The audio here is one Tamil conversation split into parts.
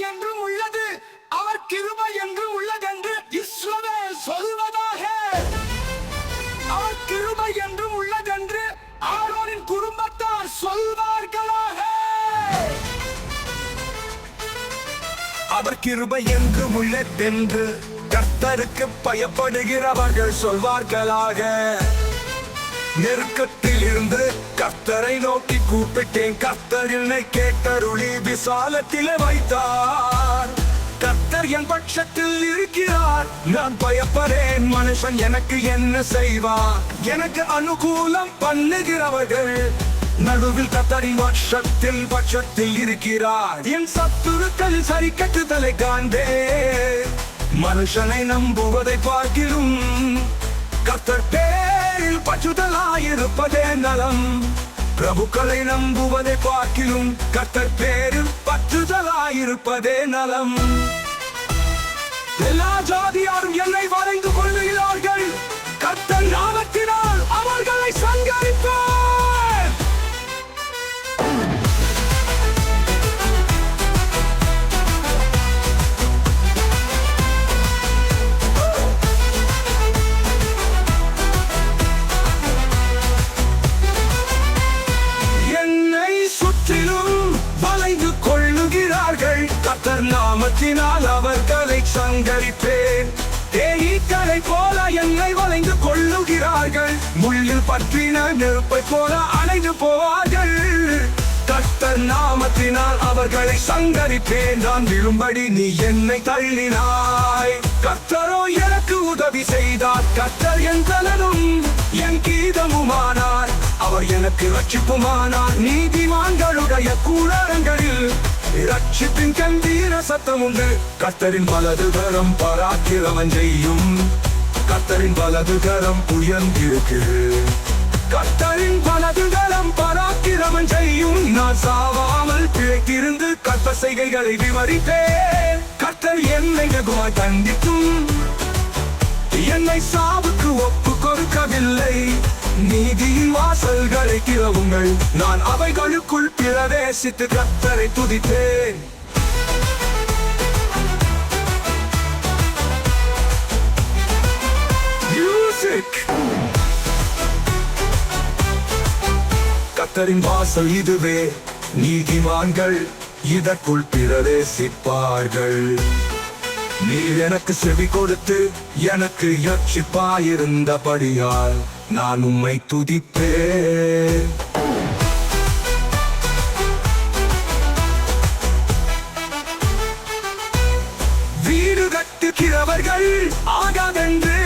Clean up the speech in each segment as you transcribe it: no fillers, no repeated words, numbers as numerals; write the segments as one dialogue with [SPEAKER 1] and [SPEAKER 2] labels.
[SPEAKER 1] என்றும் உள்ளது, அவர் கிருபை என்றும் உள்ளதென்று இஸ்ரவேல் சொல்வதாக. அவர் கிருபை என்றும் உள்ளதென்று ஆரோனின் குடும்பத்தார் சொல்வார்களாக. அவர் கிருபை என்றும் உள்ளதென்று கர்த்தருக்கு பயப்படுகிறவர்கள் சொல்வார்களாக. நெருக்கத்தில் இருந்து கர்த்தரை நோக்கி கூப்பிட்டேன், கர்த்தர் என்னை கேட்டருளி விசாலத்திலே வைத்தார். கர்த்தர் என் பட்சத்தில் இருக்கிறார், நான் பயப்படேன். மனுஷன் எனக்கு என்ன செய்வார்? எனக்கு அனுகூலம் பண்ணுகிறவர்கள் நடுவில் கர்த்தரின் பட்சத்தில் இருக்கிறார். என் சத்துருக்கள் சரி கட்டுதலை காண்பேன். மனுஷனை நம்புவதை பார்க்கிலும் கர்த்தர் பேரில் பற்றுதலாயிருப்பதே நலம். பிரபுக்களை நம்புவதை பார்க்கிலும் கர்த்தர் பேரில் பற்றுதலாயிருப்பதே நலம். எல்லா ஜாதியாரும் என்னை வரைந்து கொள்ளுகிறார்கள், கர்த்தர் நாமத்தினால் அவர்களை சங்கரிப்பார். கர்த்தர் நாமத்தினால் அவர்களை சங்கரிப்பேன். தேனீக்களை போல என்னை வளைந்து கொள்ளுகிறார்கள், முள்ளில் பற்றின நெருப்பை போல அணைந்து போவார்கள். கர்த்தர் நாமத்தினால் அவர்களை சங்கரிப்பேன். நான் விழும்படி நீ என்னை தள்ளினாய், கர்த்தரோ எனக்கு உதவி செய்தார். கர்த்தர் என் பலனும் என் கீதமுமானார், அவர் எனக்கு ரட்சிப்புமானார். நீதிமான்களுடைய கூடாரங்களில் இரட்சிப்பின் கம்பீர சத்தம் உண்டு. கர்த்தரின் வலது கரம் பராக்கிரமம் செய்யும், கர்த்தரின் வலது கரம் உயர்ந்திருக்கு. கர்த்தரின் வலது கரம் பராக்கிரமம் செய்யும். நான் சாவாமல் பிழைத்திருந்து கர்த்தர் செய்கைகளை விவரிப்பேன். கர்த்தர் என்னை வெகுவாய் தண்டித்தும் என்னை சாவுக்கு ஒப்பு கொடுக்கவில்லை. நீதியின் வாசல்களை திறவுங்கள், நான் அவைகளுக்குள் பிரவேசித்து கர்த்தரை துதித்தேன். கர்த்தரின் வாசல் இதுவே, நீதிமான்கள் இதற்குள் பிரவேசிப்பார்கள். நீர் எனக்கு செவி கொடுத்து எனக்கு இரட்சிப்பாயிருந்தபடியால் நான் உம்மை துதிப்பேன். வீடு கட்டுகிறவர்கள் ஆகாதென்று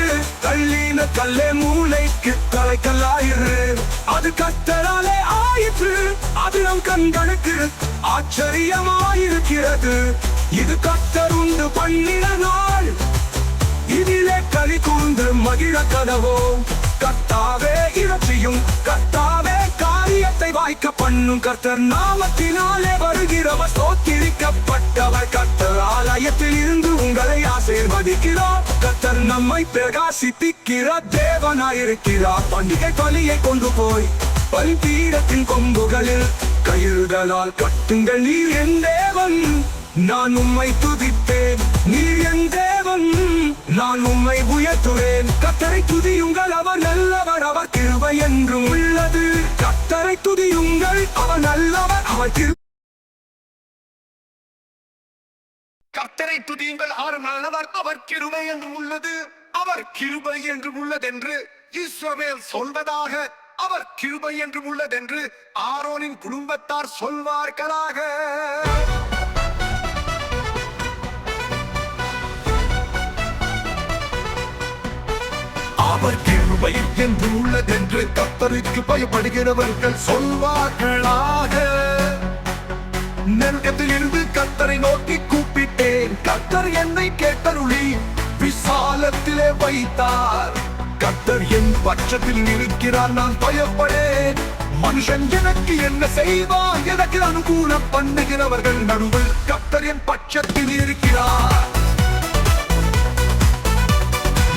[SPEAKER 1] தள்ளின கல்லே மூளைக்கு தலைக்கல்லாயிரு. அது கர்த்தராலே ஆயிற்று, அது நம் கண்களுக்கு ஆச்சரியமாயிருக்கிறது. இது கர்த்தர் உண்டு பண்ணின நாள், இதிலே களி கூர்ந்து மகிழ கதவோ. கர்த்தாவே இரட்சியும், கர்த்தாவே காரியத்தை வாய்க்க பண்ணும். கர்த்தர் நாமத்தினாலே வருகிறவர் ஸ்தோத்திரிக்கப்பட்டவர். கர்த்தர் ஆலயத்தில் இருந்து உங்களை ஆசீர்வதிக்கிறார். கர்த்தர் நம்மை பிரகாசிப்பிக்கிற தேவனாயிருக்கிறார். பண்டிகை பலியை கொண்டு போய் பலிபீடத்தின் கொம்புகளில் கயிறுகளால் கட்டுங்கள். நீர் என் தேவன், நான் உம்மை துதிப்பேன். நீர் என் தேவன், நான் உம்மை உயர்த்துவேன். கர்த்தரை துதியுங்கள், அவர் நல்லவர், அவர் கிருபை என்றும் உள்ளது. கர்த்தரை துதியுங்கள், அவர் நல்லவர், அவர் கிருபை. கர்த்தரை துதியுங்கள், அவர் நல்லவர், அவர் கிருபை என்றும் உள்ளது. அவர் கிருபை என்றும் உள்ளதென்று இஸ்ரவேல் சொல்வதாக. அவர் கிருபை என்றும் உள்ளதென்று ஆரோனின் குடும்பத்தார் சொல்வார்களாக. அவர் கிருபை என்று உள்ளதென்று கர்த்தருக்கு பயப்படுகிறவர்கள் சொல்வார்களாக. நெருக்கத்தில் இருந்து கர்த்தரை நோக்கி கூப்பிட்டேன், கர்த்தர் என்னை கேட்டருளி விசாலத்திலே வைத்தார். கர்த்தர் என் பட்சத்தில் இருக்கிறார், நான் பயப்படேன். மனுஷன் எனக்கு என்ன செய்வான்? எனக்கு அனுகூலம் பண்ணுகிறவர்கள் நடுவில் கர்த்தர் என் பட்சத்தில் இருக்கிறார்.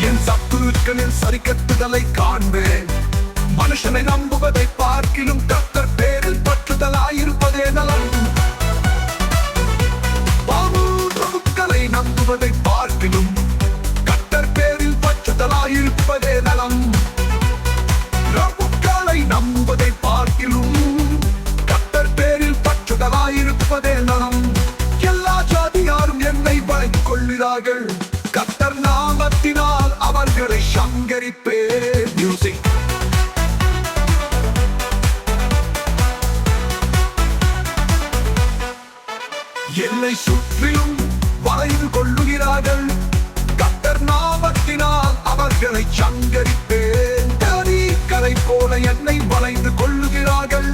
[SPEAKER 1] என் சத்துருக்களின் சரிக்கட்டுதலை காண்பேன். மனுஷனை நம்புவதை பார்க்கிலும் கர்த்தர் பேரில் பற்றுதலாயிருப்பதே நலம். பாபு துதிப்பதே நலம். எல்லா ஜாதியாரும் என்னை வணங்கிக் கொள்கிறார்கள். கர்த்தர் நாமத்தினால் அவர்களை சங்கரிப்பேன். மியூசிக். என்னை சுற்றிலும் வளைந்து கொள்ளுகிறார்கள். கர்த்தர் நாமத்தினால் அவர்களை சங்கரிப்பேன். கரை போல என்னை வளைந்து கொள்ளுகிறார்கள்.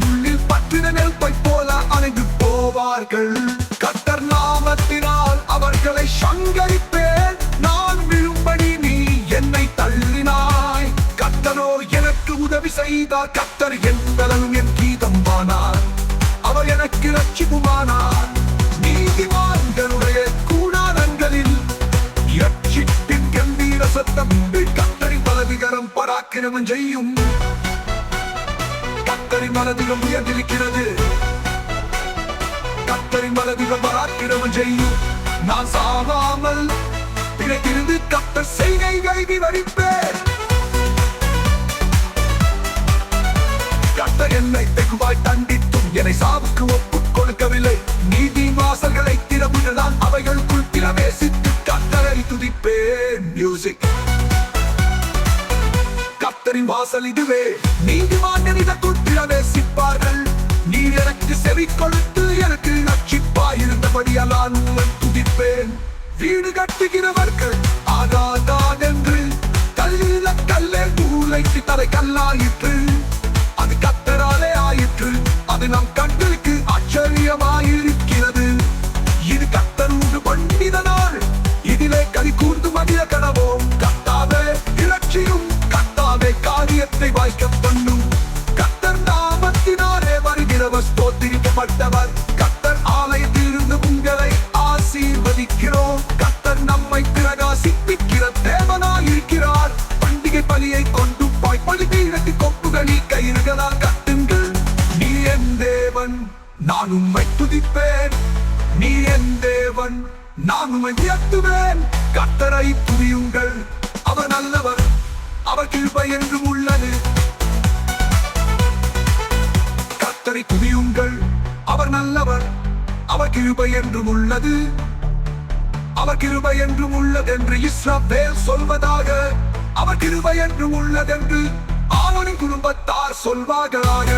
[SPEAKER 1] முள்ளில் பற்றின நெருப்பை போல அணைந்து போவார்கள். கர்த்தர் நாமத்தினால் அவர்களை சங்கரிப்பேன். நான் விழும்படி நீ என்னை தள்ளினாய். கர்த்தரோ எனக்கு உதவி செய்தார். கர்த்தர் என் பலனும் என் கீதமானார். அவர் எனக்கு ரட்சிப்புமானார். நீதிமான்களுடைய கூடாரங்களில் இரட்சிப்பின் கம்பீர சத்தம். கர்த்தரின் பலவிகரம் பராக்கிரமம் செய்யும். கர்த்தரின் மனதிலும் உயர்ந்திருக்கிறது. கர்த்தரின் மனதிலும் பராக்கிரமம் செய்யும். நான் சாவாமல் பிழைத்திருந்து கர்த்தர் செய்கைகளை விவரிப்பேன். கர்த்தர் என்னை வெகுவாய் தண்டித்தும் என்னை சாவுக்கு ஒப்புக் கொடுக்கவில்லை. நீதி வாசல்களை திறமுதான் அவைகளுக்குள் பிரவேசித்து கர்த்தரை துதிப்பேன். மியூசிக். கர்த்தரின் வாசல் இதுவே. நீதிமான் இதற்குள் பிரவேசிப்பார்கள். நீ எனக்கு செவி கொடுத்து எனக்கு ரட்சிப்பாயிருந்தபடியால் நான் உம்மை துதிப்பேன். வீடு கட்டுகிறவர்கள் ஆகாதான் என்று கல்லில கல்லே மூளைக்கு தரை கல்லாயிற்று. அது கர்த்தராலே ஆயிற்று. அது நம் கண்களுக்கு ஆச்சரியமாயிருக்கிறது. இது கர்த்தர் உண்டு பண்ணின நாள். இதிலே கலி கூர்ந்து மகிழ கனவோம். கர்த்தாவே இலட்சியும். கர்த்தாவே காரியத்தை வாய்க்க பண்ணும். கர்த்தர் நாமத்தினாலே வருகிறவர் ஸ்தோத்திரிக்கப்பட்டவர். கர்த்தர் ஆலயத்திலிருந்து உங்களை ஆசீர்வதிக்கிறோம். கர்த்தர் நம்மை பிரகாசிப்பிக்கிற தேவனாயிருக்கிறார். பண்டிகை பலியை கொண்டு பாய்பலி பீடத்து கொப்புகளில் கயிறுகளால் கட்டுங்கள். நீ என் தேவன், நான் உம்மை துதிப்பேன். நீ என் தேவன், நான் உம்மை உயர்த்துவேன். கர்த்தரை துதியுங்கள். அவர் நல்லவர். அவர் கிருபை என்றும் உள்ளது. கர்த்தரை துதியுங்கள். அவர் நல்லவர். அவர் கிருபை என்றும் உள்ளது. அவர் கிருபை என்றும் உள்ளதென்று இஸ்ரவேல் சொல்வதாக. அவர் கிருபை என்றும் உள்ளதென்று ஆரோனின் குடும்பத்தார் சொல்வார்களாக.